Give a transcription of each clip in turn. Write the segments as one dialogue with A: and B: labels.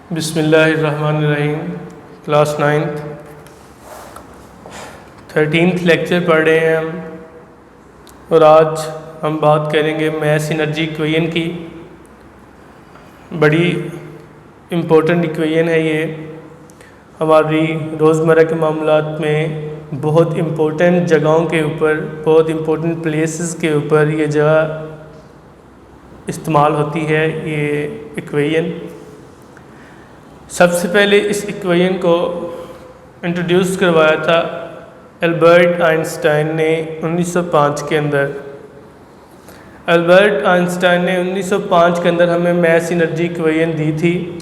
A: बिस्मिल्लाहिर्रहमानिर्रहीम। Class 9th 13th lecture पढ़ रहे हैं हम, और आज हम बात करेंगे मास एनर्जी इक्वेशन की। बड़ी इम्पोर्टेंट इक्वेशन है ये, हमारी रोज़मर्रा के मामलात में बहुत इम्पोर्टेंट जगहों के ऊपर, बहुत इम्पोर्टेंट प्लेसेस के ऊपर ये जगह इस्तेमाल होती है, ये इक्वेशन। सबसे पहले इस इक्वेशन को इंट्रोड्यूस करवाया था एल्बर्ट आइंस्टाइन ने 1905 के अंदर। एल्बर्ट आइंस्टाइन ने 1905 के अंदर हमें मास एनर्जी इक्वेशन दी थी।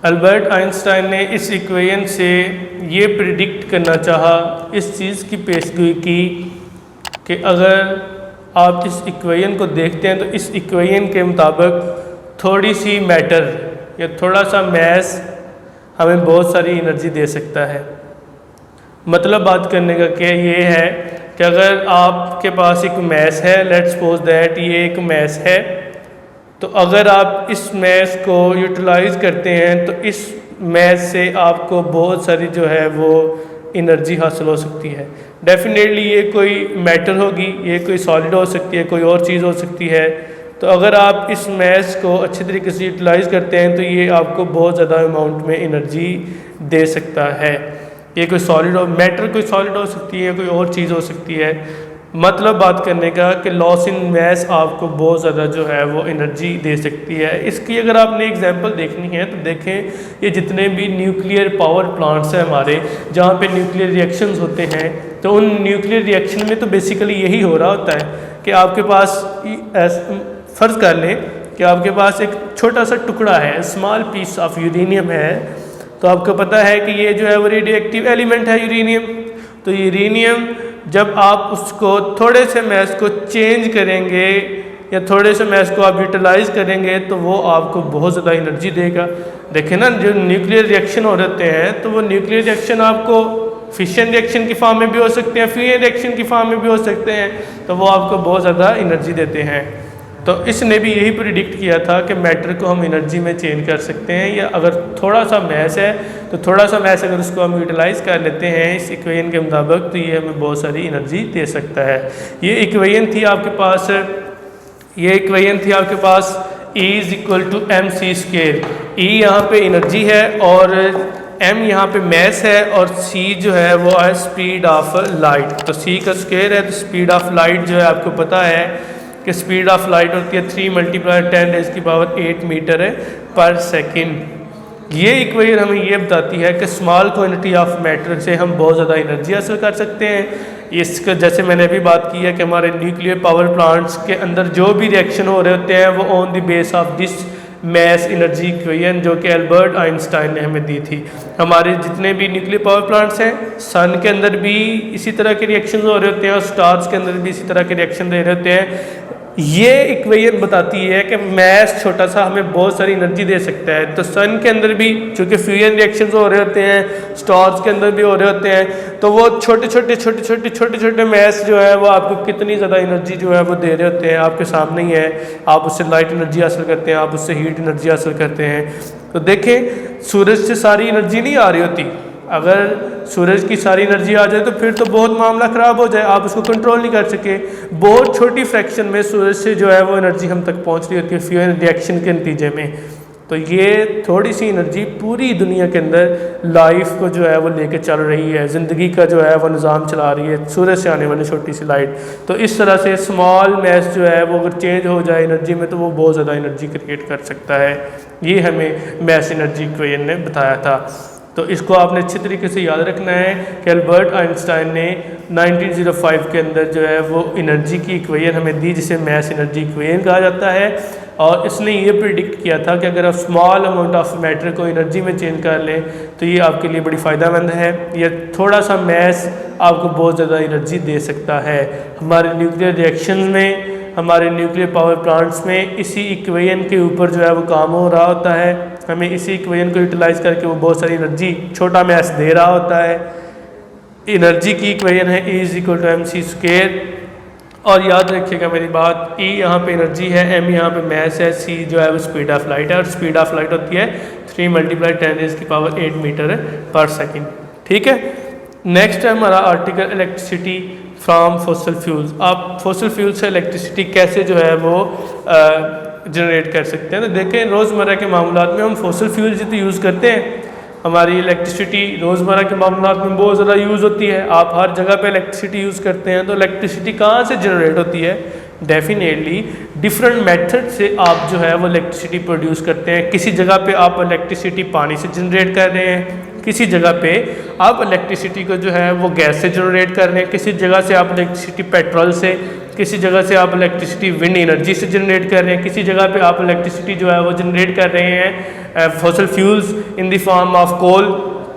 A: एल्बर्ट आइंस्टाइन ने इस इक्वेशन से ये प्रिडिक्ट करना चाहा, इस चीज़ की पेशगोई की कि अगर आप इस इक्वेशन को देखते हैं तो इस इक्वेशन के मुताबिक थोड़ी सी मैटर या थोड़ा सा मैस हमें बहुत सारी एनर्जी दे सकता है। मतलब बात करने का क्या ये है कि अगर आपके पास एक मैस है, लेट्स सपोज दैट ये एक मैस है, तो अगर आप इस मैस को यूटिलाइज़ करते हैं तो इस मैस से आपको बहुत सारी जो है वो एनर्जी हासिल हो सकती है। डेफिनेटली ये कोई मैटर होगी, ये कोई सॉलिड हो सकती है, कोई और चीज़ हो सकती है। तो अगर आप इस मैस को अच्छे तरीके से यूटिलाइज़ करते हैं तो ये आपको बहुत ज़्यादा अमाउंट में एनर्जी दे सकता है। ये कोई सॉलिड हो, मैटर कोई सॉलिड हो सकती है, कोई और चीज़ हो सकती है। मतलब बात करने का कि लॉस इन मैस आपको बहुत ज़्यादा जो है वो एनर्जी दे सकती है। इसकी अगर आपने एग्जांपल देखनी है तो देखें, ये जितने भी न्यूक्लियर पावर प्लांट्स हैं हमारे, जहाँ पे न्यूक्लियर रिएक्शंस होते हैं, तो उन न्यूक्लियर रिएक्शन में तो बेसिकली यही हो रहा होता है कि आपके पास फ़र्ज़ कर लें कि आपके पास एक छोटा सा टुकड़ा है, स्मॉल पीस ऑफ यूरेनियम है। तो आपको पता है कि ये जो है वो रेडियो एक्टिव एलिमेंट है यूरेनियम। तो यूरेनियम जब आप उसको थोड़े से मैस को चेंज करेंगे या थोड़े से मैस को आप यूटिलाइज़ करेंगे तो वो आपको बहुत ज़्यादा एनर्जी देगा। देखें ना, जो न्यूक्लियर रिएक्शन हो रहते हैं तो वो न्यूक्लियर रिएक्शन आपको फिशन रिएक्शन की फॉर्म में भी हो सकते हैं, फ्यूजन रिएक्शन की फॉर्म में भी हो सकते हैं, तो वो आपको बहुत ज़्यादा एनर्जी देते हैं। तो इसने भी यही प्रिडिक्ट किया था कि मैटर को हम एनर्जी में चेंज कर सकते हैं, या अगर थोड़ा सा मैस है तो थोड़ा सा मैस अगर उसको हम यूटिलाइज़ कर लेते हैं इस इक्वेशन के मुताबिक तो ये हमें बहुत सारी एनर्जी दे सकता है। ये इक्वेशन थी आपके पास, E is equal to M C square. E यहाँ पे एनर्जी है और एम यहाँ पे मैस है और सी जो है वो है स्पीड ऑफ लाइट। तो सी का स्क्वायर है तो स्पीड ऑफ लाइट जो है आपको पता है कि स्पीड ऑफ लाइट होती है 3 × 10⁸ मीटर है पर सेकंड। ये इक्वेशन हमें ये बताती है कि स्मॉल क्वांटिटी ऑफ मैटर से हम बहुत ज़्यादा एनर्जी हासिल कर सकते हैं। इसका जैसे मैंने अभी बात की है कि हमारे न्यूक्लियर पावर प्लांट्स के अंदर जो भी रिएक्शन हो रहे होते हैं वो on the base of this mass energy equation जो कि एल्बर्ट आइंस्टाइन ने हमें दी थी। हमारे जितने भी न्यूक्लियर पावर प्लांट्स हैं, सन के अंदर भी इसी तरह के रिएक्शन हो रहे होते हैं और स्टार्स के अंदर भी इसी तरह के रिएक्शन दे रहे होते हैं। ये इक्वेशन बताती है कि मैस छोटा सा हमें बहुत सारी एनर्जी दे सकता है। तो सन के अंदर भी चूँकि फ्यूजन रिएक्शंस हो रहे होते हैं, स्टार्स के अंदर भी हो रहे होते हैं, तो वो छोटे मैस जो है वो आपको कितनी ज़्यादा एनर्जी जो है वो दे रहे होते हैं, आपके सामने ही है। आप उससे लाइट एनर्जी हासिल करते हैं, आप उससे हीट एनर्जी हासिल करते हैं। तो देखें, सूरज से सारी एनर्जी नहीं आ रही होती। अगर सूरज की सारी एनर्जी आ जाए तो फिर तो बहुत मामला ख़राब हो जाए, आप उसको कंट्रोल नहीं कर सके। बहुत छोटी फ्रैक्शन में सूरज से जो है वो एनर्जी हम तक पहुंच रही होती है फ्यूजन रिएक्शन के नतीजे में। तो ये थोड़ी सी एनर्जी पूरी दुनिया के अंदर लाइफ को जो है वो लेके चल रही है, ज़िंदगी का जो है वो निज़ाम चला रही है, सूरज से आने वाली छोटी सी लाइट। तो इस तरह से स्मॉल मैस जो है वो अगर चेंज हो जाए एनर्जी में तो वो बहुत ज़्यादा एनर्जी क्रिएट कर सकता है। ये हमें मास एनर्जी इक्वेशन ने बताया था। तो इसको आपने अच्छे तरीके से याद रखना है कि एल्बर्ट आइंस्टाइन ने 1905 के अंदर जो है वो एनर्जी की इक्वेशन हमें दी, जिसे मास एनर्जी इक्वेशन कहा जाता है। और इसने ये प्रिडिक्ट किया था कि अगर आप स्मॉल अमाउंट ऑफ मैटर को एनर्जी में चेंज कर लें तो ये आपके लिए बड़ी फ़ायदेमंद है। ये थोड़ा सा मैस आपको बहुत ज़्यादा एनर्जी दे सकता है। हमारे न्यूक्लियर रिएक्शन में, हमारे न्यूक्लियर पावर प्लांट्स में इसी इक्वेशन के ऊपर जो है वो काम हो रहा होता है। हमें इसी इक्वेशन को यूटिलाइज़ करके वो बहुत सारी एनर्जी छोटा मैस दे रहा होता है। एनर्जी की इक्वेशन है E is equal to M C square. और याद रखिएगा मेरी बात, E यहाँ पे एनर्जी है, M यहाँ पे मैस है, C जो है वो स्पीड ऑफ लाइट है, और स्पीड ऑफ लाइट होती है 3 × 10⁻⁸ मीटर पर सेकेंड। ठीक है, नेक्स्ट है हमारा article electricity from fossil fuels. आप फॉसिल फ्यूल से इलेक्ट्रिसिटी कैसे जो है वो जनरेट कर सकते हैं। तो देखें, रोज़मर्रा के मामलात में हम फॉसिल फ्यूल जितने यूज़ करते हैं, हमारी इलेक्ट्रिसिटी रोज़मर्रा के मामलात में बहुत ज़्यादा यूज़ होती है। आप हर जगह पे इलेक्ट्रिसिटी यूज़ करते हैं, तो इलेक्ट्रिसिटी कहाँ से जनरेट होती है? डेफिनेटली डिफरेंट मेथड से आप जो है वो इलेक्ट्रिसिटी प्रोड्यूस करते हैं। किसी जगह पे आप इलेक्ट्रिसिटी पानी से जनरेट कर रहे हैं, किसी जगह पे आप इलेक्ट्रिसिटी को जो है वो गैस से जनरेट कर रहे हैं, किसी जगह से आप इलेक्ट्रिसिटी पेट्रोल से, किसी जगह से आप इलेक्ट्रिसिटी विंड एनर्जी से जनरेट कर रहे हैं, किसी जगह पे आप इलेक्ट्रिसिटी जो है वो जनरेट कर रहे हैं fossil fuels in the form of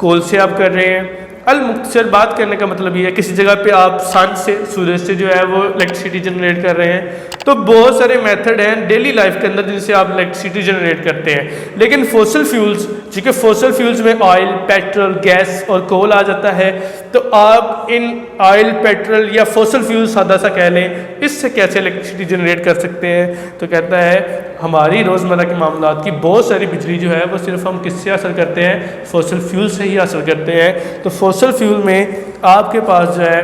A: coal से आप कर रहे हैं। मुख्तसर बात करने का मतलब ये है, किसी जगह पे आप सन से, सूरज से जो है वो इलेक्ट्रिसिटी जनरेट कर रहे हैं। तो बहुत सारे मेथड हैं डेली लाइफ के अंदर जिनसे आप इलेक्ट्रिसिटी जनरेट करते हैं। लेकिन फॉसिल फ्यूल्स, क्योंकि फॉसिल फ्यूल्स में ऑयल, पेट्रोल, गैस और कोल आ जाता है, तो आप इन ऑयल, पेट्रोल या फॉसिल फ्यूल सादा सा कह लें, इससे कैसे इलेक्ट्रिसिटी जनरेट कर सकते हैं। तो कहता है हमारी रोज़मर्रा के मामलात की बहुत सारी बिजली जो है वो सिर्फ हम किससे हासिल करते हैं? फॉसिल फ्यूल से ही हासिल करते हैं। तो फॉसिल फ्यूल में आपके पास जो है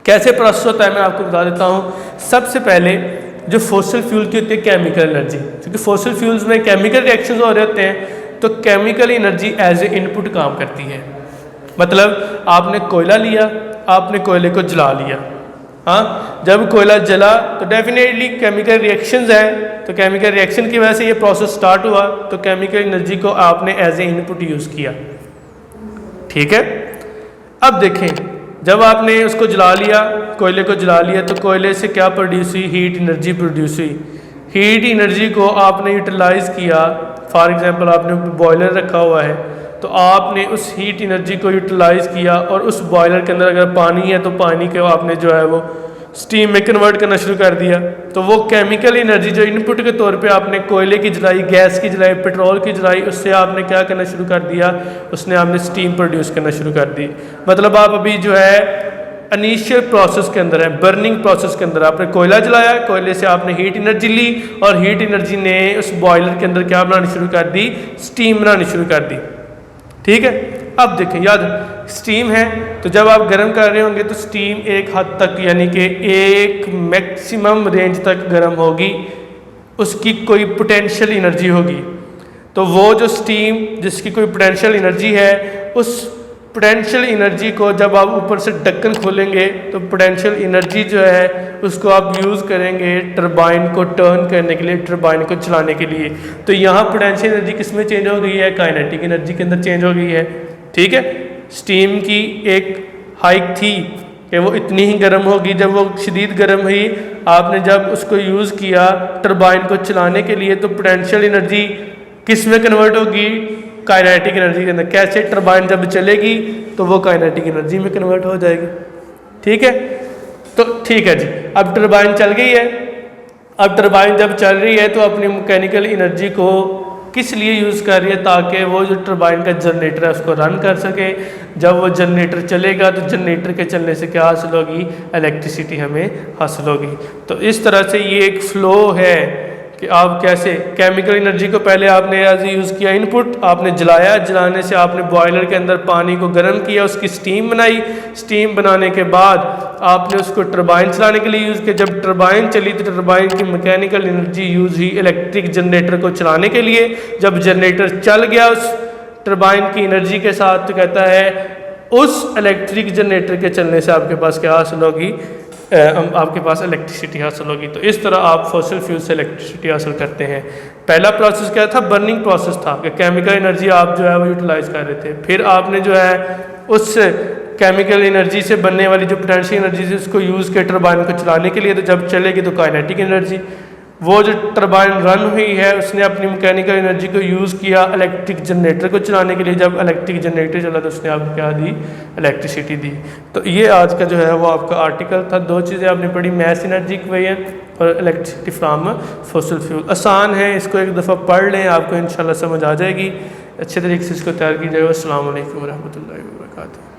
A: कैसे प्रोसेस होता है मैं आपको बता देता हूँ। सबसे पहले जो फॉसिल फ्यूल की होती है केमिकल एनर्जी, क्योंकि फॉसिल फ्यूल्स में केमिकल रिएक्शंस हो रहे होते हैं, तो chemical energy as a input काम करती है। मतलब आपने कोयला लिया, आपने कोयले को जला लिया, हाँ, जब कोयला जला तो डेफिनेटली केमिकल रिएक्शंस हैं, तो केमिकल रिएक्शन की वजह से ये प्रोसेस स्टार्ट हुआ, तो केमिकल एनर्जी को आपने एज ए इनपुट यूज़ किया। ठीक है, अब देखें, जब आपने उसको जला लिया, कोयले को जला लिया, तो कोयले से क्या प्रोड्यूस हुई? हीट एनर्जी प्रोड्यूस हुई। हीट एनर्जी को आपने यूटिलाइज़ किया। फॉर एग्जांपल आपने बॉयलर रखा हुआ है, तो आपने उस हीट एनर्जी को यूटिलाइज़ किया, और उस बॉयलर के अंदर अगर पानी है तो पानी को आपने जो है वो स्टीम में कन्वर्ट करना शुरू कर दिया। तो वो केमिकल एनर्जी जो इनपुट के तौर पे आपने कोयले की जलाई, गैस की जलाई, पेट्रोल की जलाई, उससे आपने क्या करना शुरू कर दिया? उसने आपने स्टीम प्रोड्यूस करना शुरू कर दी। मतलब आप अभी जो है इनिशियल प्रोसेस के अंदर है, बर्निंग प्रोसेस के अंदर आपने कोयला जलाया, कोयले से आपने हीट एनर्जी ली, और हीट एनर्जी ने उस बॉयलर के अंदर क्या बनानी शुरू कर दी? स्टीम बनानी शुरू कर दी। ठीक है, अब देखें, याद स्टीम है, तो जब आप गर्म कर रहे होंगे तो स्टीम एक हद तक, यानी कि एक मैक्सिमम रेंज तक गर्म होगी, उसकी कोई पोटेंशियल एनर्जी होगी। तो वो जो स्टीम जिसकी कोई पोटेंशियल एनर्जी है, उस पोटेंशियल एनर्जी को जब आप ऊपर से ढक्कन खोलेंगे तो पोटेंशियल एनर्जी जो है उसको आप यूज़ करेंगे टरबाइन को टर्न करने के लिए, टरबाइन को चलाने के लिए। तो यहाँ पोटेंशियल एनर्जी किस में चेंज हो गई है? काइनेटिक एनर्जी के अंदर चेंज हो गई है। ठीक है, स्टीम की एक हाइक थी कि वो इतनी ही गर्म होगी, जब वो शदीद गर्म हुई, आपने जब उसको यूज़ किया टरबाइन को चलाने के लिए, तो पोटेंशियल एनर्जी किस में कन्वर्ट होगी? काइनेटिक एनर्जी के अंदर। कैसे? टरबाइन जब चलेगी तो वो काइनेटिक एनर्जी में कन्वर्ट हो जाएगी। ठीक है, तो ठीक है जी, अब टरबाइन चल गई है। अब टरबाइन जब चल रही है तो अपनी मैकेनिकल एनर्जी को किस लिए यूज़ कर रही है? ताकि वो जो टरबाइन का जनरेटर है उसको रन कर सके। जब वो जनरेटर चलेगा तो जनरेटर के चलने से क्या हासिल होगी? इलेक्ट्रिसिटी हमें हासिल होगी। तो इस तरह से ये एक फ़्लो है कि आप कैसे केमिकल एनर्जी को पहले आपने एज यूज़ किया इनपुट, आपने जलाया, जलाने से आपने बॉयलर के अंदर पानी को गर्म किया, उसकी स्टीम बनाई, स्टीम बनाने के बाद आपने उसको टरबाइन चलाने के लिए यूज़ किया। जब टरबाइन चली तो टरबाइन की मैकेनिकल एनर्जी यूज़ हुई इलेक्ट्रिक जनरेटर को चलाने के लिए। जब जनरेटर चल गया उस टरबाइन की एनर्जी के साथ, तो कहता है उस इलेक्ट्रिक जनरेटर के चलने से आपके पास क्या हासिल होगी? आपके पास इलेक्ट्रिसिटी हासिल होगी। तो इस तरह आप फॉसिल फ्यूल से इलेक्ट्रिसिटी हासिल करते हैं। पहला प्रोसेस क्या था? बर्निंग प्रोसेस था कि केमिकल एनर्जी आप जो है वो यूटिलाइज कर रहे थे। फिर आपने जो है उस केमिकल एनर्जी से बनने वाली जो पोटेंशियल एनर्जी थी उसको यूज़ किया टरबाइन को चलाने के लिए। तो जब चलेगी तो काइनेटिक एनर्जी, वो जो टरबाइन रन हुई है उसने अपनी मैकेनिकल एनर्जी को यूज़ किया इलेक्ट्रिक जनरेटर को चलाने के लिए। जब इलेक्ट्रिक जनरेटर चला तो उसने आपको क्या दी? इलेक्ट्रिसिटी दी। तो ये आज का जो है वो आपका आर्टिकल था। दो चीज़ें आपने पढ़ी, मैस एनर्जी इक्वेशन और इलेक्ट्रिसिटी फ्रॉम फॉसिल फ्यूल। आसान है, इसको एक दफ़ा पढ़ लें, आपको इंशाल्लाह समझ आ जाएगी। अच्छे तरीके से इसको तैयार कीजिएगा। अस्सलाम वालेकुम रहमतुल्लाहि व बरकातहू।